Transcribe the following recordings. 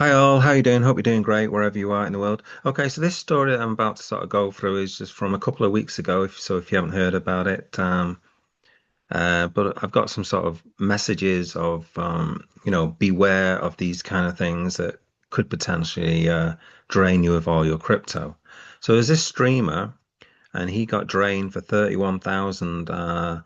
Hi all, how you doing? Hope you're doing great wherever you are in the world. Okay, so this story that I'm about to sort of go through is just from a couple of weeks ago, if you haven't heard about it. But I've got some sort of messages of beware of these kind of things that could potentially drain you of all your crypto. So there's this streamer, and he got drained for 31,000 that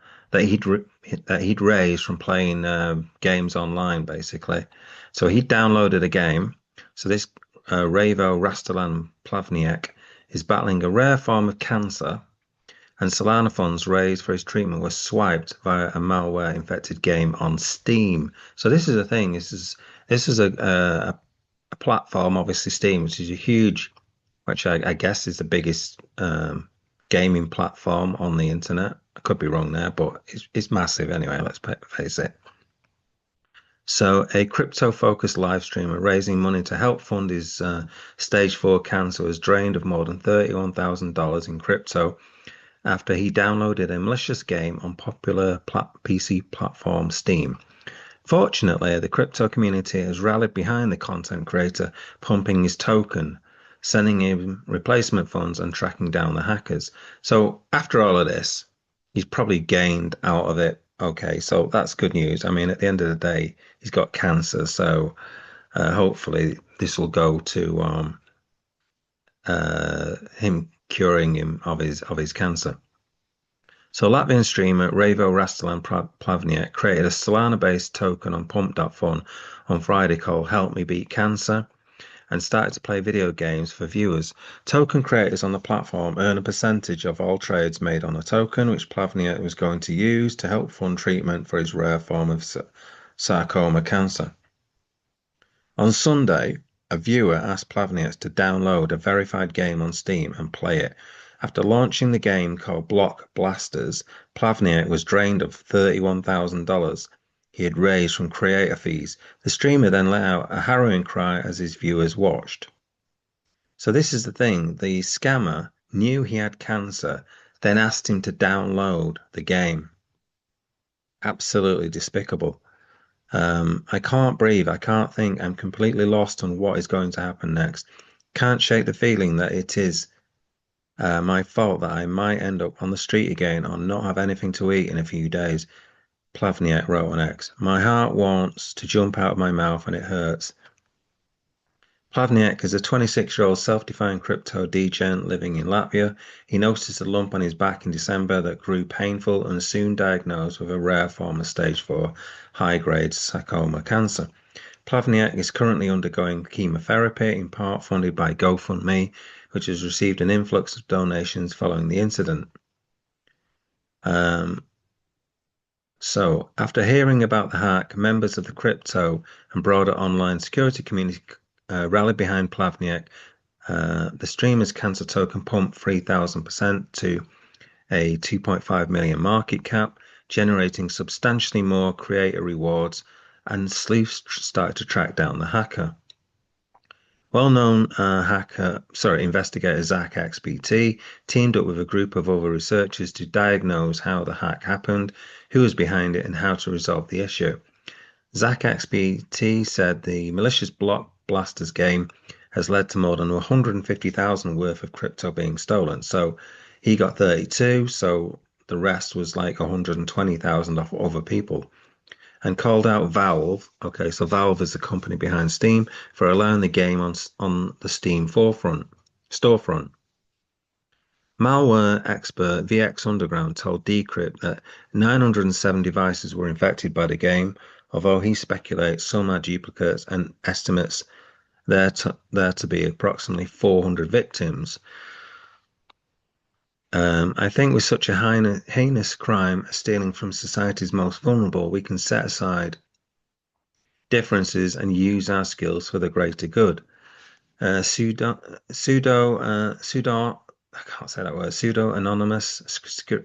he'd raised from playing games online, basically. So he downloaded a game. So this Ravo Rastelan Plavniak is battling a rare form of cancer, and Solana funds raised for his treatment were swiped via a malware-infected game on Steam. So this is a thing. This is a platform, obviously Steam, which is a huge, which I guess is the biggest gaming platform on the internet. I could be wrong there, but it's massive anyway. Let's face it. So, a crypto-focused live streamer raising money to help fund his stage 4 cancer was drained of more than $31,000 in crypto after he downloaded a malicious game on popular PC platform Steam. Fortunately, the crypto community has rallied behind the content creator, pumping his token, sending him replacement funds, and tracking down the hackers. So, after all of this, he's probably gained out of it. Okay, so that's good news. I mean, at the end of the day, he's got cancer, so hopefully this will go to him curing him of his cancer. So Latvian streamer Ravo Rastelan Plavniak created a Solana-based token on Pump.fun on Friday called Help Me Beat Cancer and started to play video games for viewers. Token creators on the platform earn a percentage of all trades made on a token, which Plavniak was going to use to help fund treatment for his rare form of sarcoma cancer. On Sunday, a viewer asked Plavniak to download a verified game on Steam and play it. After launching the game called Block Blasters, Plavniak was drained of $31,000 he had raised from creator fees. The streamer then let out a harrowing cry as his viewers watched. So this is the thing, the scammer knew he had cancer, then asked him to download the game. Absolutely despicable. I can't breathe. I can't think. I'm completely lost on what is going to happen next. Can't shake the feeling that it is my fault that I might end up on the street again or not have anything to eat in a few days. Plavniak wrote on X. My heart wants to jump out of my mouth and it hurts. Plavniak is a 26-year-old self-defined crypto degen living in Latvia. He noticed a lump on his back in December that grew painful and soon diagnosed with a rare form of stage 4 high-grade sarcoma cancer. Plavniak is currently undergoing chemotherapy, in part funded by GoFundMe, which has received an influx of donations following the incident. Um, so, after hearing about the hack, members of the crypto and broader online security community rallied behind Plavniak. The streamer's cancer token pumped 3,000% to a 2.5 million market cap, generating substantially more creator rewards, and sleuths started to track down the hacker. Well-known investigator Zach XBT teamed up with a group of other researchers to diagnose how the hack happened, who was behind it, and how to resolve the issue. Zach XBT said the malicious Block Blasters game has led to more than 150,000 worth of crypto being stolen. So he got 32, so the rest was like 120,000 off other people. And called out Valve. Okay, so Valve is the company behind Steam for allowing the game on the Steam storefront. Malware expert VX Underground told Decrypt that 907 devices were infected by the game, although he speculates some are duplicates and estimates there to be approximately 400 victims. I think with such a heinous crime, stealing from society's most vulnerable, we can set aside differences and use our skills for the greater good. Pseudo I can't say that word. Pseudo anonymous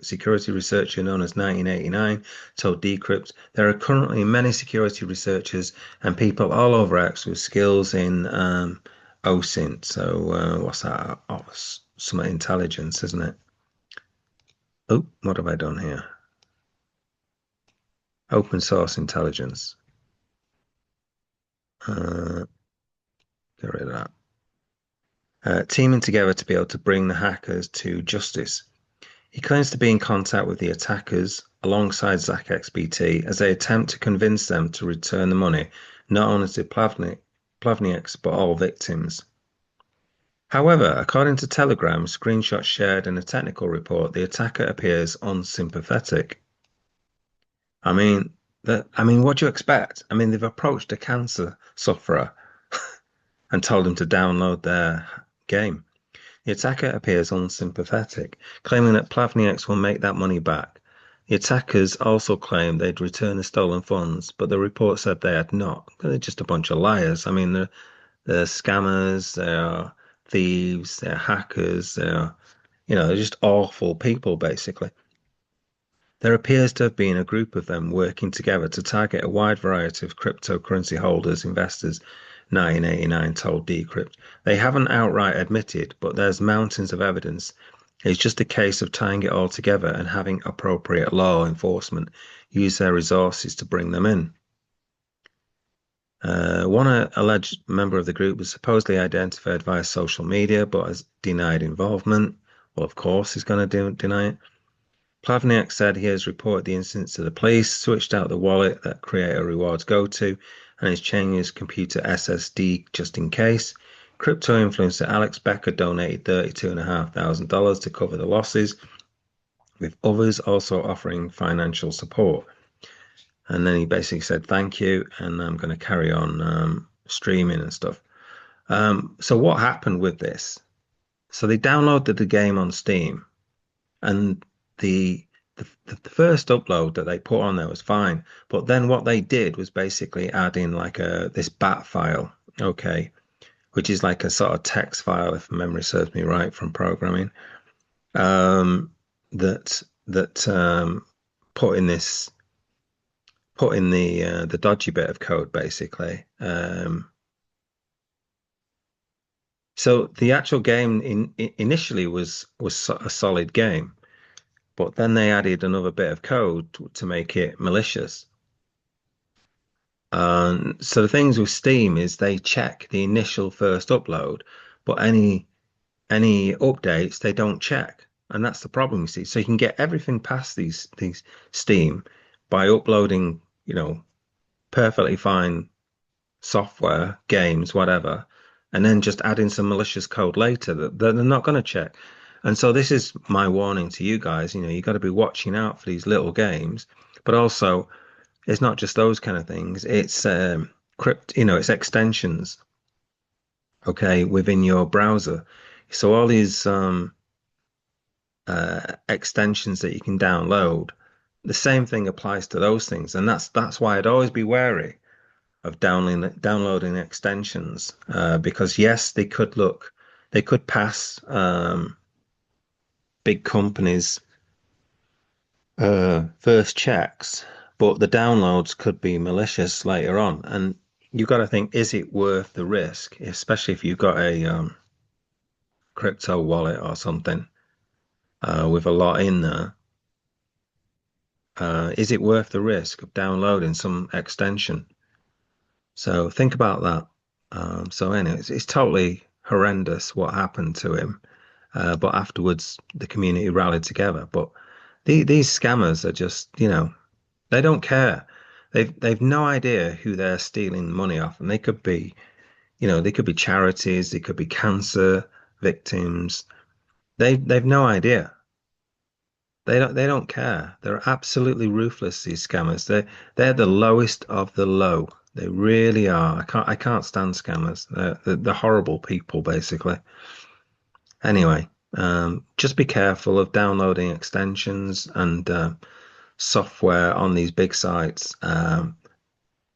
security researcher known as 1989 told Decrypt there are currently many security researchers and people all over X with skills in OSINT. So what's that? Oh, some intelligence, isn't it? Oh, what have I done here? Open source intelligence. Uh, Get rid of that. Teaming together to be able to bring the hackers to justice. He claims to be in contact with the attackers alongside Zach XBT as they attempt to convince them to return the money, not only to Plavnieks, but all victims. However, according to Telegram, screenshots shared in a technical report, the attacker appears unsympathetic. What do you expect? I mean, they've approached a cancer sufferer and told him to download their game. The attacker appears unsympathetic, claiming that Plavnieks will make that money back. The attackers also claimed they'd return the stolen funds, but the report said they had not. They're just a bunch of liars. I mean, they're scammers, they're thieves, they're hackers, they're just awful people, basically. There appears to have been a group of them working together to target a wide variety of cryptocurrency holders, investors, 1989 told Decrypt. They haven't outright admitted, but there's mountains of evidence. It's just a case of tying it all together and having appropriate law enforcement use their resources to bring them in. One alleged member of the group was supposedly identified via social media, but has denied involvement. Well, of course, he's going to deny it. Plavnieks said he has reported the incident to the police, switched out the wallet that Creator Rewards go to, and is changing his computer SSD just in case. Crypto influencer Alex Becker donated $32,500 to cover the losses, with others also offering financial support. And then he basically said, thank you, and I'm going to carry on streaming and stuff. So what happened with this? So they downloaded the game on Steam, and the first upload that they put on there was fine, but then what they did was basically add in like this bat file, okay, which is like a sort of text file, if memory serves me right, from programming, that put in the dodgy bit of code, basically. So the actual game initially was a solid game, but then they added another bit of code to make it malicious. So the things with Steam is they check the initial first upload, but any updates they don't check, and that's the problem, you see. So you can get everything past these Steam by uploading, perfectly fine software, games, whatever, and then just adding some malicious code later that they're not going to check. And so this is my warning to you guys. You got to be watching out for these little games, but also it's not just those kind of things. It's it's extensions, okay, within your browser. So all these extensions that you can download, the same thing applies to those things, and that's why I'd always be wary of downloading extensions, because yes, they could pass big companies first checks, but the downloads could be malicious later on, and you've got to think, is it worth the risk, especially if you've got a crypto wallet or something with a lot in there. Is it worth the risk of downloading some extension? So think about that. So anyway, it's totally horrendous what happened to him. But afterwards, the community rallied together. But these scammers are just, they don't care. They've no idea who they're stealing money off, and they could be, they could be charities, they could be cancer victims. They've no idea. They don't care. They're absolutely ruthless, these scammers. They're the lowest of the low. They really are. I can't stand scammers. They're horrible people, basically. Anyway, just be careful of downloading extensions and software on these big sites.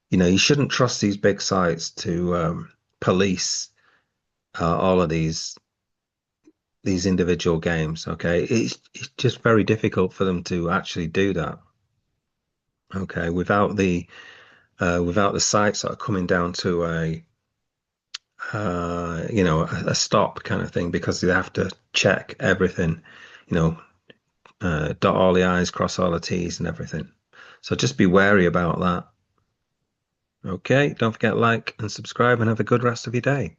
You shouldn't trust these big sites to police all of these individual games. Okay, it's just very difficult for them to actually do that. Okay, without the sites that are coming down to a stop kind of thing, because they have to check everything, dot all the I's, cross all the T's and everything. So just be wary about that. Okay, don't forget to like and subscribe, and have a good rest of your day.